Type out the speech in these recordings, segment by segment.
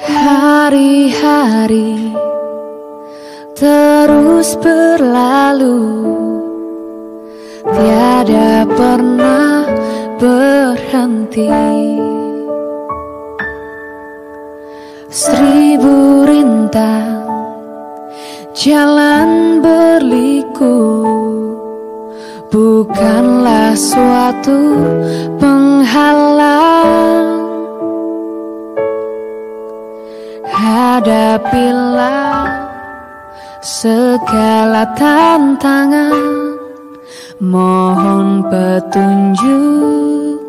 Hari-hari terus berlalu, tiada pernah berhenti. Seribu rintang jalan berliku, bukanlah suatu penghalang. Hadapilah segala tantangan, mohon petunjuk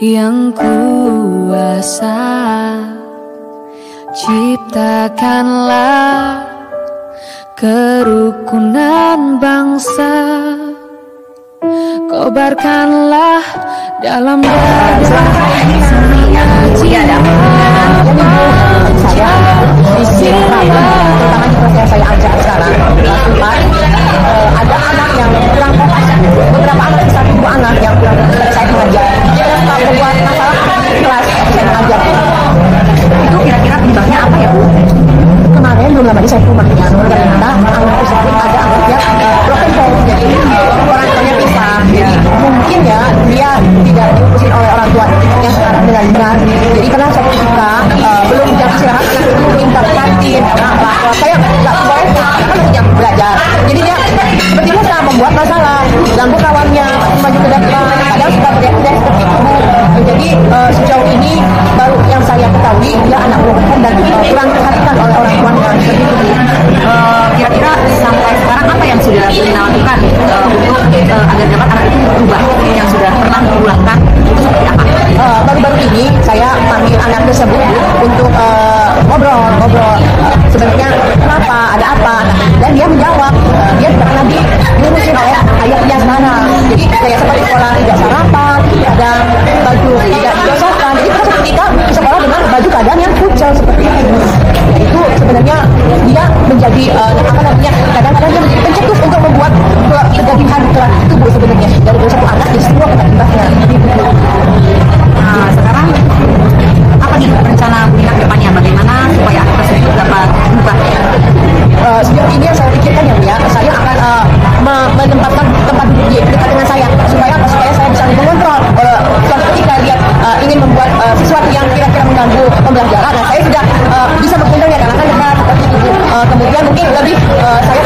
yang kuasa. Ciptakanlah kerukunan bangsa, kobarkanlah dalam dada terutama di kelas yang saya ajar sekarang, kelas 4, ada anak yang kurang fokus. Beberapa anak, satu dua anak yang kurang fokus pada saat mengajar. Dia suka membuat masalah di kelas saya mengajar. Itu kira-kira penyebabnya apa ya, Bu? Kemarin belum lama ini saya ke rumah dia, ternyata anak tersebut ada anaknya broken home, jadi orang tuanya pisah. Jadi mungkin ya dia tidak diurusin oleh orang tua yang sekarang dengan benar. Jadi karena suatu ketika belum jam istirahat anak itu minta kantin, saya nggak boleh kan jam belajar. Jadi dia seperti biasa membuat masalah, ganggu kawannya, maju ke depan, kadang suka teriak-teriak seperti itu. Jadi sejauh ini baru yang saya ketahui dia anak broken home dan kurang diperhatikan oleh orang tuanya. Seperti itu. Kira-kira sampai sekarang apa yang sudah Lina lakukan untuk agar dapat anak itu berubah, yang sudah pernah diulangkan itu seperti apa? Baru-baru ini saya panggil anak tersebut untuk ngobrol sebenarnya kenapa, ada apa, dan dia menjawab dia tidak pernah diurusin oleh ayahnya sekarang. Jadi kayak seperti sekolah tidak sarapan, kadang baju tidak digosokkan, jadi terus ketika di sekolah dengan baju kadang yang kucel seperti itu. Itu sebenarnya dia menjadi kadang-kadang dia menjadi pencetus untuk membuat kegaduhan kelas itu, Bu, sebenarnya dari satu anak jadi semua kena imbasnya. Nah, sekarang apa nih rencana Bu Lina ke depannya? Bagaimana supaya anak tersebut dapat berubah? Sejauh ini yang saya pikirkan ya, Bu, ya, saya akan menempatkan tempat duduk di dekat dengan saya supaya saya bisa mengontrol suatu ketika dia ingin membuat sesuatu yang kira-kira mengganggu pembelajaran. Nah, saya sudah bisa mengkontrolnya karena kan dekat seperti itu. Kemudian mungkin saya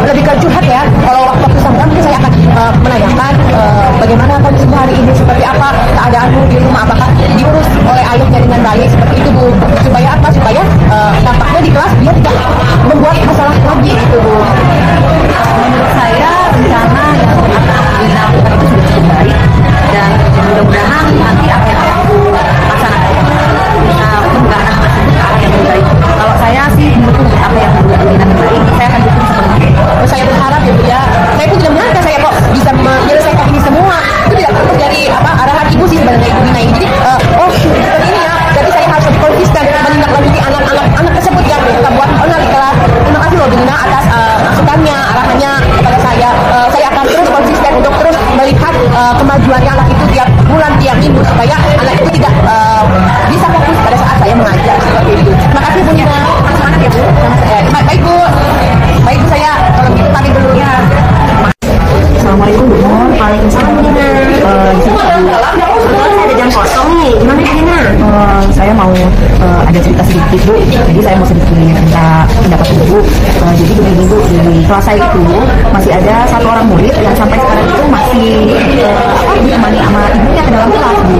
lebih ke curhat ya. Kalau waktu senggang mungkin saya akan menanyakan bagaimana kondisi hari ini, seperti apa keadaanmu di rumah, apakah diurus oleh ayahnya dengan baik, seperti itu, Bu. Supaya apa? Supaya dampaknya di kelas dia tidak membuat masalah lagi gitu, Bu. Menurut saya rencana yang akan Lina lakukan itu sudah cukup baik, dan mudah-mudahan nanti apa yang aku laksanakan bisa mengubah anak tersebut ke arah yang lebih baik. Kalau saya sih mendukung apa yang membuat Lina terbaik, saya akan dukung sepenuhnya. Saya berharap ya, Bu, ya. Saya pun tidak menyangka saya kok bisa menyelesaikan ini semua. Itu tidak terus dari arahan Ibu sih sebenarnya, Ibu Lina ini. Jadi seperti ini ya. Jadi saya harus lebih konsisten menindaklanjuti anak tersebut yang kita buat onar di kelas. Terima kasih loh, Bu Lina, atas masukannya, arahannya kepada saya. Saya akan terus konsisten untuk terus melihat kemajuannya anak itu tiap bulan, tiap minggu, supaya anak itu tidak bisa fokus pada saat saya mengajar seperti itu. Terima kasih, Bu Lina. Semangat ya, Bu. Baik, Bu. Baik, Bu, saya kalau gitu pamit dulu ya. Assalamualaikum, Bu. Waalaikumsalam, Bu Lina. Ada jam kosong nih, gimana Bu Lina? Saya mau ada cerita sedikit, Bu. Jadi saya mau sedikit minta pendapat Ibu. Jadi begini, Bu, di kelas saya itu masih ada satu orang murid yang sampai sekarang itu masih ditemani sama ibunya ke dalam kelas, Bu.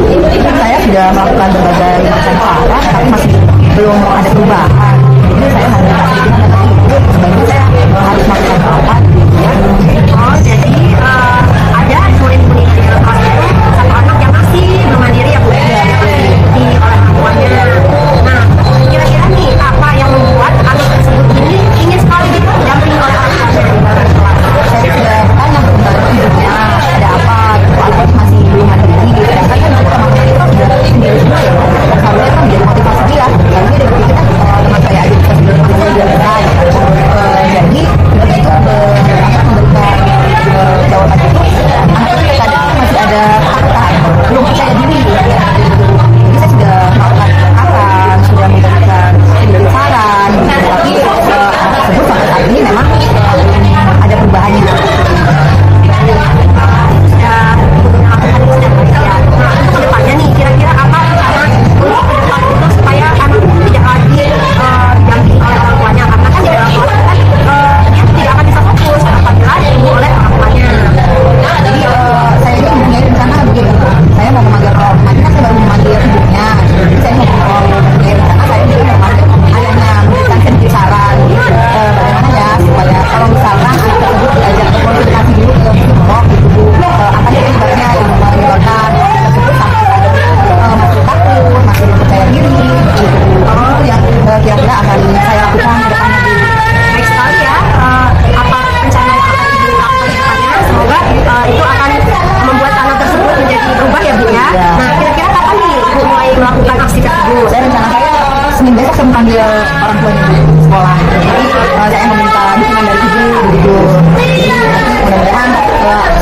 Saya sudah melakukan berbagai macam cara, tapi masih belum ada perubahan. Jadi saya mau minta sedikit pendapat Ibu, sebaiknya saya harus melakukan apa? Oh, jadi ada murid-murid di kelas itu satu anak yang masih belum mandiri ya, Bu, di oleh tuanya. Nah, kira-kira nih apa yang membuat anak tersebut ini ingin sekali didampingi oleh orang tuanya di dalam kelas? Saya sudah bertanya kepada ibunya ada apa, anak masih belum mandiri. Sedangkan kan teman-teman itu sudah sendiri semua ya. Seharusnya kan menjadi motivasi dia. Lalu dia berpikir teman saya aja bisa sendiri, dia bisa. Jadi langsung panggil orang tuanya di sekolah. Jadi saya meminta dukungan dari ibu begitu. Mudah-mudahan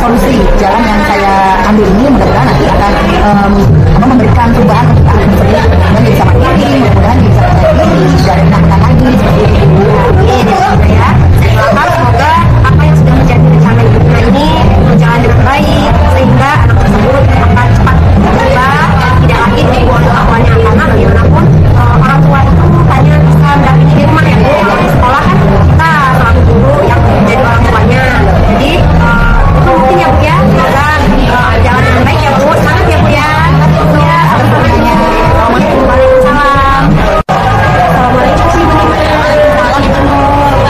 solusi jalan yang saya ambil ini mudah-mudahan nanti akan memberikan perubahan untuk anak tersebut. Mudah-mudahan dia bisa mandiri, mudah-mudahan dia bisa mandiri, tidak kena lagi seperti itu. Ya. Semoga apa yang sudah menjadi rencana ibunya ini berjalan dengan baik sehingga anak tersebut akan cepat berubah, tidak lagi dibuang orang tuanya, karena bagaimanapun orang tua itu hanya bisa mendampingi di rumah ya Bu. Di sekolah kan kita selalu guru yang menjadi orang tuanya. Jadi mungkin ya Bu ya, semoga jalan dengan baik ya Bu. Semangat ya Bu ya. Ya, Waalaikumsalam. Assalamualaikum.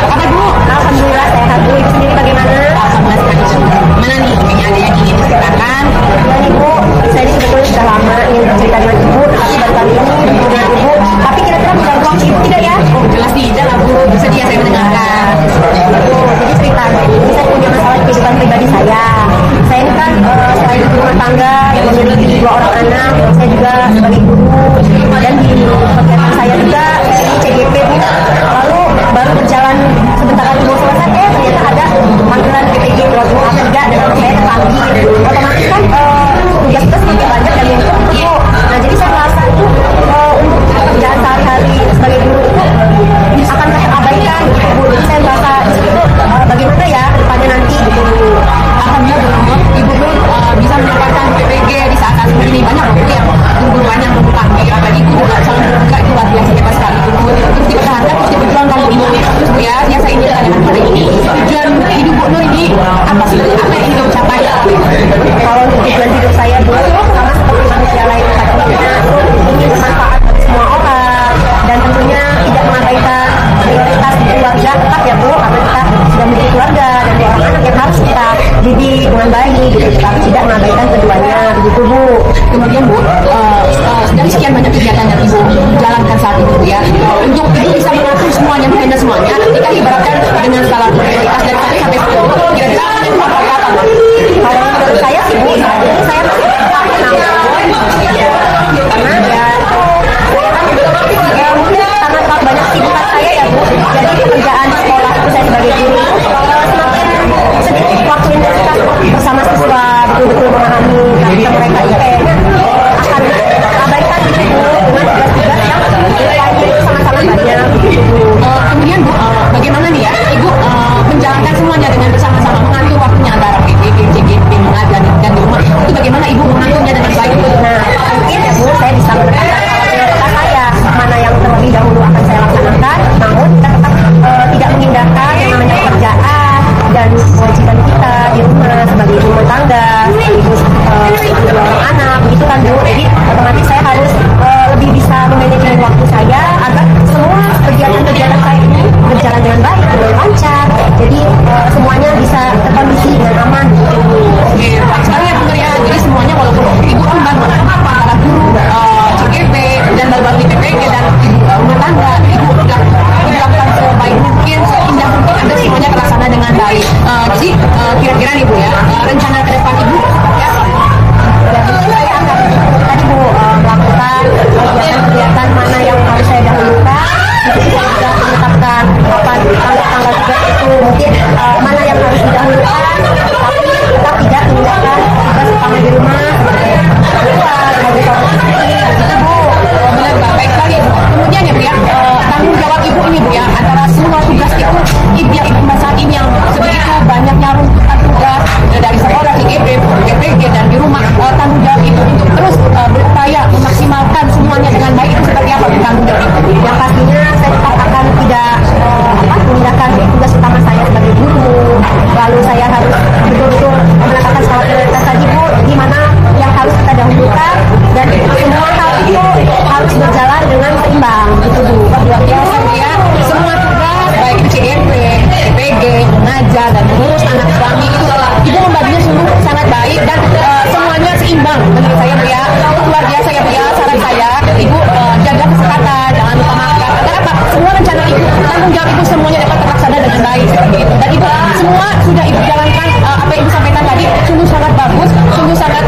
Apa Bu? Alhamdulillah sehat Bu. Ibu sendiri bagaimana? Alhamdulillah sehat. Mana nih? Kayaknya ada yang ingin diceritakan? Ya nih Bu, saya ini sebetulnya sudah lama ingin bercerita dengan Ibu, tapi baru kali ini bertemu dengan Ibu. Tapi kira-kira mengganggu waktu Ibu tidak ya? Oh jelas tidak lah Bu, bersedia saya mendengarkan. Jadi ceritanya ini saya punya masalah kehidupan pribadi saya. Saya ini kan selain ibu rumah tangga yang memiliki 2 orang anak, saya juga sebagai guru dan di pekerjaan saya juga saya ini CGP Bu. Lalu baru berjalan sebentar lagi mau selesai, ternyata ada panggilan PPG kelas 3 dan saya terpanggil. Otomatis kan tugas kita semakin banyak dan menuntut Bu. Nah jadi saya merasa itu untuk pekerjaan sehari-hari sebagai guru itu akan saya abaikan gitu Bu. Jadi saya merasa itu bagaimana ya depannya nanti gitu Bu. Alhamdulillah Bu, Ibu pun bisa mendapatkan PPG di saat-saat seperti ini. Banyak Bu yang guru-guru banyak memanggil, apalagi Ibu juga selalu membuka itu luar biasa hebat sekali Bu. Terus dipertahankan, terus diperjuangkan Bu. Terus Bu ya, yang saya ingin tanyakan pada ini, tujuan hidup Bu Nur ini apa sih? Apa yang ingin capai? Kalau tujuan hidup saya Bu, sama seperti manusia lain pada umumnya, ingin bermanfaat bagi semua orang dan tentunya tidak mengabaikan prioritas di keluarga tetap ya Bu, karena kita sudah memiliki keluarga dan ada anak yang harus kita didik dengan baik gitu, tapi tidak mengabaikan keduanya begitu Bu. Kemudian Bu, dari sekian banyak kegiatan yang Ibu jalankan saat ini Bu ya, untuk Ibu bisa mengatur semuanya, mengendal semuanya, kita ibaratkan dengan skala prioritas dari 1 sampai 10, kira-kira apa? Kalau menurut saya sih Bu, saat ini saya masih karena ya mungkin karena banyak sibukan saya ya Bu, jadi pekerjaan di sekolah itu saya sebagai guru semakin sedikit waktu intensitas bersama siswa betul-betul memahami karakter mereka itu kayaknya akan abaikan gitu Bu, dengan tugas-tugas yang lainnya itu sama-sama banyak gitu Bu. Kemudian Bu, bagaimana nih ya Ibu menjalankan semuanya dengan bersama-sama, mengatur waktunya antara PPG, CGP, mengajar dan di rumah, itu bagaimana Ibu mengaturnya dengan baik Bu? Nah mungkin ya Bu, saya bisa menetapkan prioritas saya mana yang terlebih dahulu akan saya laksanakan, namun kita tetap tidak mengindahkan yang namanya pekerjaan dan kewajiban kita di rumah sebagai ibu rumah tangga, sekaligus ibu 2 orang anak, begitu kan Bu. Jadi otomatis saya harus lebih bisa memanajemen waktu saya agar semua kegiatan-kegiatan saya ini berjalan dengan baik, dengan lancar. Jadi semuanya bisa terkondisi dengan aman gitu Bu. Oke, baik sekali ya Bu ya. Jadi semuanya walaupun Ibu membangun antara guru, CGP dan baru-baru di PPG dan rumah tangga, Ibu sudah melakukan sebaik mungkin, seindah mungkin agar semuanya terlaksana dengan baik. Jadi kira-kira nih Bu ya, rencana ke depan Ibu ya apa? Saya akan tadi Bu melakukan kegiatan-kegiatan mana yang harus saya dahulukan. Jadi saya sudah menetapkan kapan tanggal-tanggal tugas itu mungkin mana yang harus didahulukan, tapi tetap tidak meninggalkan tugas utama di rumah sebagai keluar, sebagai seorang istri, gitu Bu. Benar baik sekali Bu. Kemudian ya Bu ya, tanggung jawab Ibu ini Bu ya, antara semua tugas itu Ibu yang Ibu saat ini yang sebegitu banyaknya runtutan tugas dari sekolah, CGP, PPG dan di rumah, tanggung jawab Ibu untuk terus berupaya memaksimalkan semuanya dengan baik itu seperti apa Bu tanggung jawab Ibu? Yang pastinya saya tetap akan tidak memindahkan tugas utama saya sebagai guru, lalu saya harus betul-betul menetapkan skala prioritas tadi Bu, gimana yang harus kita dahulukan dan semua hal itu harus berjalan dengan seimbang gitu Bu. Luar biasa ya, semua tugas baik itu CGP, PPG, mengajar dan mengurus anak suami itu Ibu membaginya sungguh sangat baik dan semuanya seimbang menurut saya Bu ya. Luar biasa ya Bu ya, saran saya Ibu jaga kesehatan, jangan lupa makan agar apa semua rencana Ibu, tanggung jawab Ibu semuanya dapat terlaksana dengan baik seperti itu. Dan Ibu semua sudah Ibu jalankan apa yang Ibu sampaikan tadi sungguh sangat bagus, sungguh sangat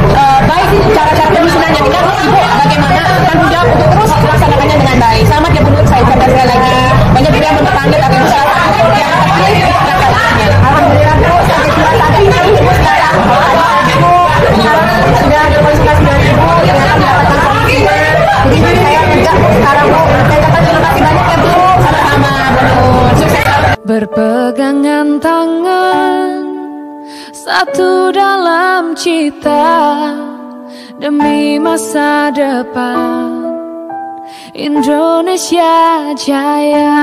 baik cara-cara penyusunannya. Kita Ibu bagaimana tanggung jawab untuk terus melaksanakannya dengan baik. Selamat ya Bu Nur, saya berpegangan tangan, satu dalam cita demi masa depan Indonesia Jaya.